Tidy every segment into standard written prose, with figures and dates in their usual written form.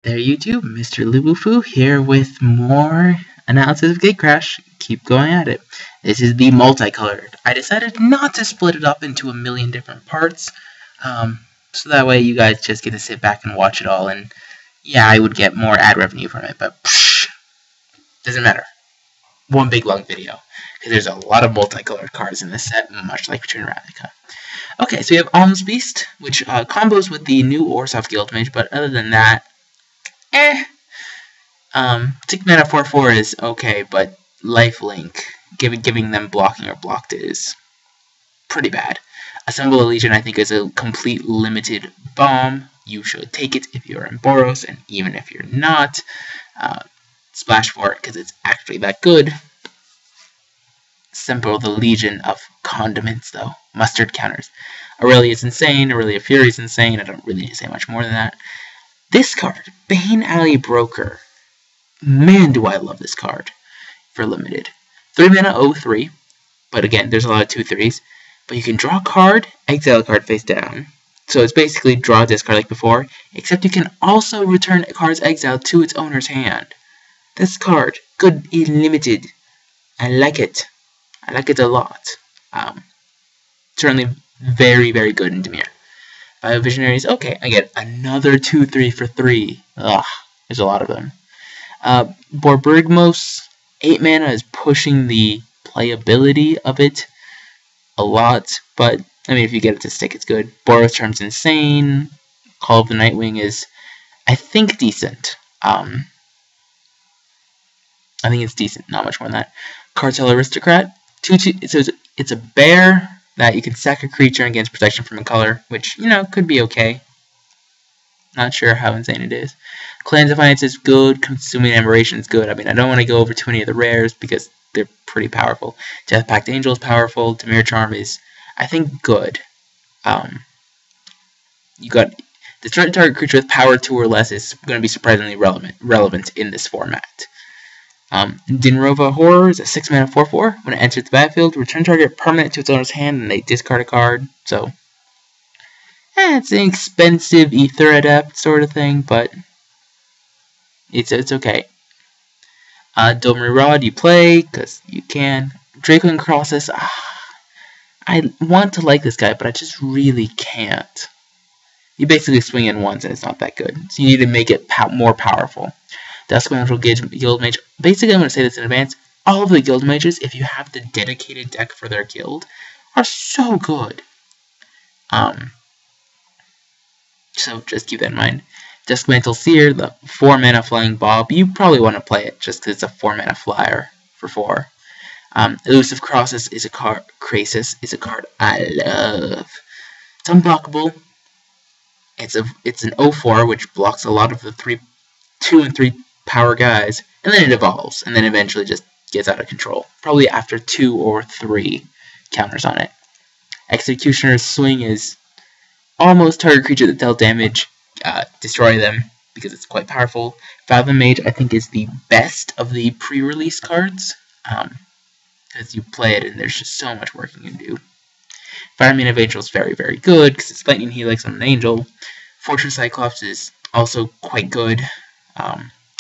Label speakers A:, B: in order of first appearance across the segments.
A: There YouTube, Mr. Lubufu here with more analysis of Gatecrash. Keep going at it. This is the multicolored. I decided not to split it up into a million different parts, so that way you guys just get to sit back and watch it all, and yeah, I would get more ad revenue from it, but doesn't matter. One big long video, because there's a lot of multicolored cards in this set, much like Return Ravnica. Okay, so we have Alms Beast, which combos with the new Orzhov Guild Mage, but other than that, 6 mana 4/4 is okay, but lifelink, giving them blocking or blocked is pretty bad. Assemble a Legion, I think, is a complete limited bomb. You should take it if you're in Boros, and even if you're not, splash for it because it's actually that good. Assemble the Legion of condiments, though. Mustard counters. Aurelia is insane. Aurelia Fury is insane. I don't really need to say much more than that. This card, Bane Alley Broker. Man, do I love this card for limited. 3 mana 0/3, but again, there's a lot of 2/3s. But you can draw a card, exile a card face down. So it's basically draw discard like before, except you can also return a card's exile to its owner's hand. This card, good in limited. I like it. I like it a lot. Certainly very, very good in Dimir. Biovisionaries, okay, I get another 2/3 for 3. Ugh, there's a lot of them. Borborygmos, 8 mana is pushing the playability of it a lot, but I mean, if you get it to stick, it's good. Boros Charm's insane. Call of the Nightwing is, I think, decent. I think it's decent, not much more than that. Cartel Aristocrat, it's a bear that you can sack a creature and gains protection from a color, which, you know, could be okay. Not sure how insane it is. Clan Defiance is good. Consuming Admiration is good. I mean, I don't want to go over too many of the rares because they're pretty powerful. Death Pact Angel is powerful. Dimir Charm is, I think, good. You got the target creature with power 2 or less is going to be surprisingly relevant in this format. Dinrova Horror is a 6 mana 4/4. When it enters the battlefield, return target permanent to its owner's hand and they discard a card. So, it's an expensive Ether Adept sort of thing, but it's okay. Domri Rod you play, because you can. Draco and Crosses, I want to like this guy, but I just really can't. You basically swing in once and it's not that good, so you need to make it more powerful. Duskmantle Guild Mage, basically I'm going to say this in advance, all of the Guild Mages, if you have the dedicated deck for their guild, are so good. So just keep that in mind. Duskmantle Seer, the 4 mana Flying Bob, you probably want to play it just because it's a 4 mana flyer for 4. Elusive Crosses is a card. Krasis is a card I love. It's unblockable. It's an 0/4 which blocks a lot of the 2 and 3 power guys, and then it evolves, and then eventually just gets out of control. Probably after 2 or 3 counters on it. Executioner's Swing is almost target creature that dealt damage, destroy them, because it's quite powerful. Fathom Mage, I think, is the best of the pre-release cards, because you play it and there's just so much work you can do. Fireman of Angel is very, very good, because it's Lightning Helix on an Angel. Fortress Cyclops is also quite good.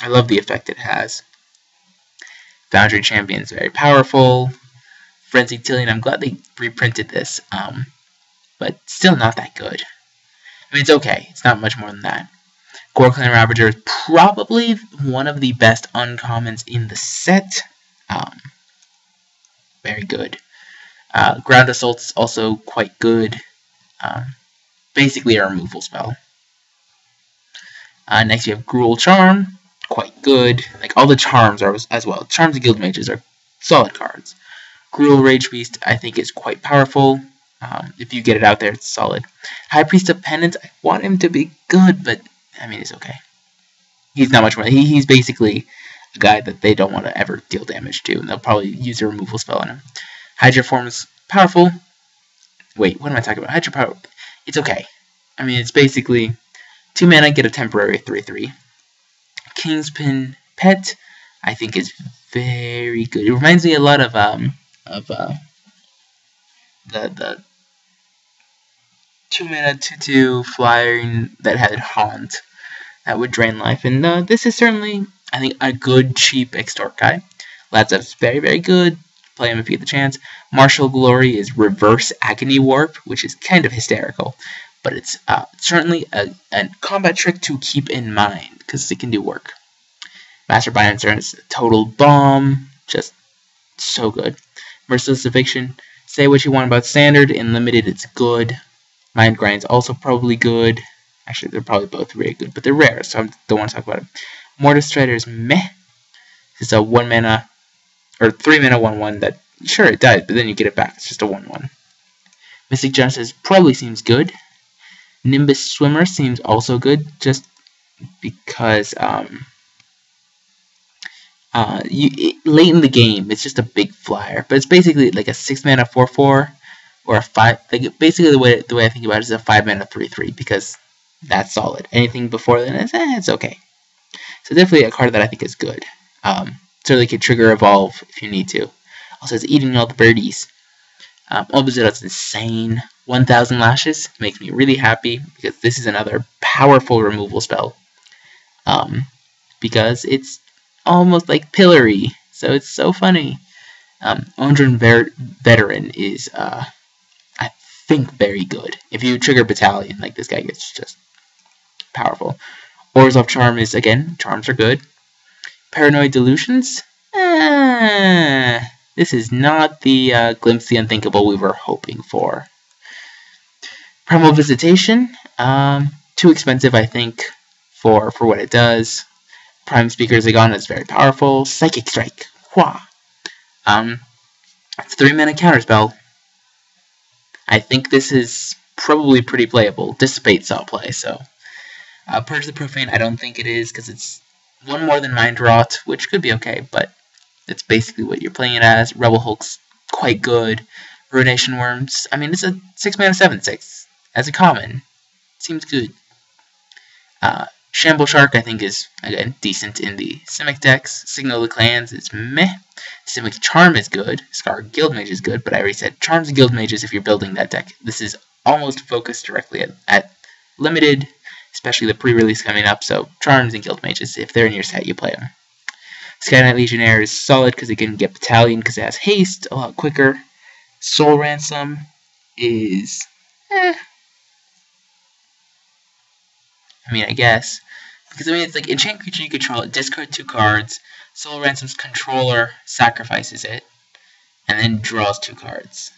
A: I love the effect it has. Foundry Champion is very powerful. Frenzied Tillion, I'm glad they reprinted this, but still not that good. I mean, it's okay. It's not much more than that. Gore-Clan Ravager is probably one of the best uncommons in the set. Very good. Ground Assault is also quite good. Basically a removal spell. Next you have Gruul Charm, quite good. Like, all the charms are as well. Charms and Guild Mages are solid cards. Gruul Rage Beast, I think, is quite powerful. If you get it out there, it's solid. High Priest of Penance, I want him to be good, but, I mean, he's okay. He's not much more. He's basically a guy that they don't want to ever deal damage to, and they'll probably use a removal spell on him. Hydra Form is powerful. Wait, what am I talking about? Hydra Power, it's okay. I mean, it's basically 2 mana, get a temporary 3/3. Kingspin Pet, I think, is very good. It reminds me a lot of the 2 mana 2/2 flying that had Haunt. that would drain life. And this is certainly, I think, a good, cheap extort guy. Ladsev's very, very good. Play him if you get the chance. Martial Glory is reverse Agony Warp, which is kind of hysterical. But it's certainly a combat trick to keep in mind, because it can do work. Master Balancer is a total bomb. Just so good. Merciless Eviction. Say what you want about Standard. In Limited, it's good. Mind Grind's also probably good. Actually, they're probably both very good, but they're rare, so I don't want to talk about it. Mortis Strider is meh. It's a 1 mana, or 3 mana 1/1 that, sure, it dies, but then you get it back. It's just a 1/1. Mystic Genesis probably seems good. Nimbus Swimmer seems also good, just because late in the game, it's just a big flyer, but it's basically like a 6 mana 4/4 or a 5. Like basically, the way I think about it is a 5 mana 3/3 because that's solid. Anything before then is it's okay. So definitely a card that I think is good. Certainly could trigger Evolve if you need to. Also, it's eating all the birdies. Obviously, insane. 1,000 Lashes makes me really happy because this is another powerful removal spell. Because it's almost like Pillory, so it's so funny. Undren Veteran is, I think, very good. If you trigger Battalion, like this guy gets just powerful. Orzhov Charm is, again, charms are good. Paranoid Delusions? This is not the Glimpse the Unthinkable we were hoping for. Primal Visitation? Too expensive, I think, for what it does. Prime Speaker Zagon is very powerful. Psychic Strike. Wah! It's 3 mana counterspell. I think this is probably pretty playable. Dissipate saw play, so. Purge the Profane, I don't think it is, because it's 1 more than Mind Rot, which could be okay, but it's basically what you're playing it as. Rebel Hulk's quite good. Ruination Worms, I mean, it's a 6 mana 7/6. As a common, seems good. Shamble Shark, I think, is, again, decent in the Simic decks. Signal of the Clans is meh. Simic Charm is good. Scar Guildmage is good, but I already said Charms and Guildmages if you're building that deck. This is almost focused directly at Limited, especially the pre-release coming up, so Charms and Guildmages, if they're in your set, you play them. Sky Knight Legionnaire is solid because it can get Battalion because it has haste a lot quicker. Soul Ransom is I mean, I guess. Because, I mean, it's like enchant creature you control it, discard 2 cards, Soul Ransom's controller sacrifices it, and then draws 2 cards.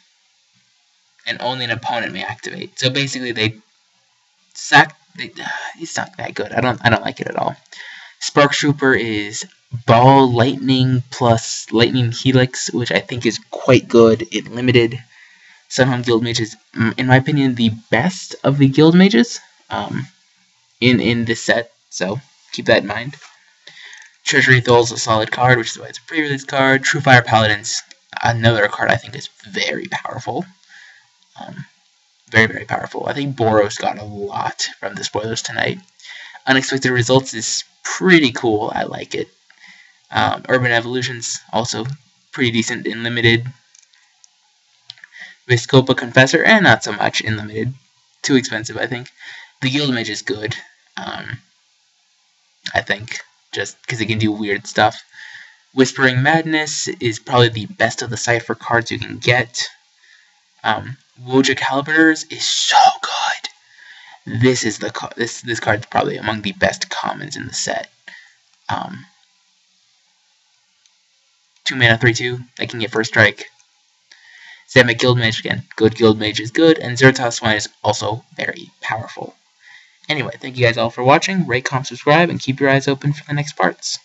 A: And only an opponent may activate. So basically, it's not that good. I don't like it at all. Spark Trooper is Ball Lightning plus Lightning Helix, which I think is quite good in Limited. Sunhome Guildmage is, in my opinion, the best of the Guildmages. In this set, so keep that in mind. Treasury Thrall is a solid card, which is why it's a pre-release card. True Fire Paladins, another card I think is very powerful. Very, very powerful. I think Boros got a lot from the spoilers tonight. Unexpected Results is pretty cool. I like it. Urban Evolutions, also pretty decent in Limited. Viscopa Confessor, and not so much in Limited. Too expensive, I think. The Guildmage is good. I think, just because it can do weird stuff. Whispering Madness is probably the best of the Cypher cards you can get. Wojak Halberders is so good. This is this card's probably among the best commons in the set. 2 mana 3/2. I can get first strike. Zamek Guildmage, again, good Guildmage is good, and Zertos Swine is also very powerful. Anyway, thank you guys all for watching. Rate, comment, subscribe, and keep your eyes open for the next parts.